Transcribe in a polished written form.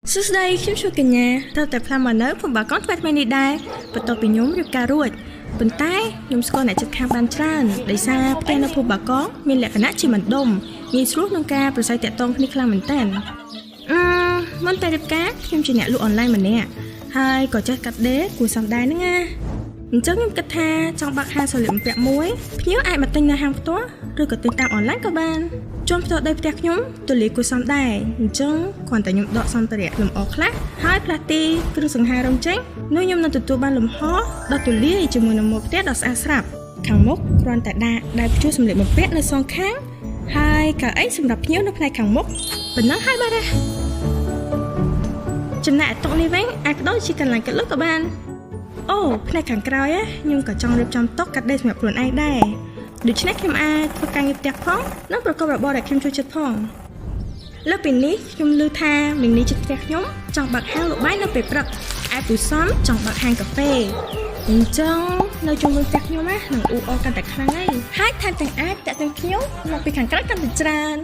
Susday ខ្ញុំជួបកញ្ញាទៅតែផ្លាស់មកនៅខ្ញុំបើកនថ្មីនេះដែរបន្ទាប់ពីខ្ញុំរៀបការរួចប៉ុន្តែខ្ញុំស្គាល់អ្នកជិតខាងបានច្រើនដោយសារផ្ទះនៅភូមិបាកងមានលក្ខណៈជាមិនដុំងាយស្រួលក្នុងការប្រស័យតាក់ទងគ្នាខ្លាំងមែនទែនមុនពេលរៀបការខ្ញុំជាអ្នកលក់អនឡាញម្នាក់ហើយក៏ចេះកាត់ដេរគួរសមដែរហ្នឹងណាអញ្ចឹងខ្ញុំគិតថាចង់បើកហាងសម្លៀកបំពាក់មួយភ្ញៀវអាចមកទិញនៅហាងផ្ទាល់ឬក៏ទិញតាមអនឡាញក៏បានជន់ផ្ទាល់ដីផ្ទះខ្ញុំទូលាយគួរសមដែរអញ្ចឹងគ្រាន់តែខ្ញុំដកសម្ភារៈលម្អខ្លះហើយផ្លាស់ទីគ្រឿងសង្ហារឹមចេញនោះខ្ញុំនឹងទទួលបានលំហដ៏ទូលាយជាមួយនឹងម៉ូដផ្ទះដ៏ស្អាតស្រាប់ខាងមុខគ្រាន់តែដាក់ដែលព្យួរសម្លៀកបំពាក់នៅសងខាងហើយកៅអីសម្រាប់ភ្ញៀវនៅផ្នែកខាងមុខប៉ុណ្ណឹងហើយបាទចំណែកតុនេះវិញអាចបដូរជាកន្លែងកាត់លុយក៏បានអូផ្នែកខាងក្រោយខ្ញុំក៏ចង់រៀបចំតុកាត់ដេរសម្រាប់ខ្លួនឯងដែរដូច្នេះខ្ញុំអាចធ្វើការងារផ្ទះផងនិងប្រកបរបរដែលខ្ញុំចូលចិត្តផងលើពីនេះខ្ញុំឮថាមីងនេះជិតផ្ទះខ្ញុំចង់បើកហាងលក់បាយនៅពេលព្រឹកឯពូសំចង់បើកហាងកាហ្វេអញ្ចឹងនៅជុំវិញផ្ទះខ្ញុំនឹងអ៊ូអរកាន់តែខ្លាំងហើយថែមទាំងអាចតាក់ទងភ្ញៀវមកពីខាងក្រៅកាន់តែច្រើន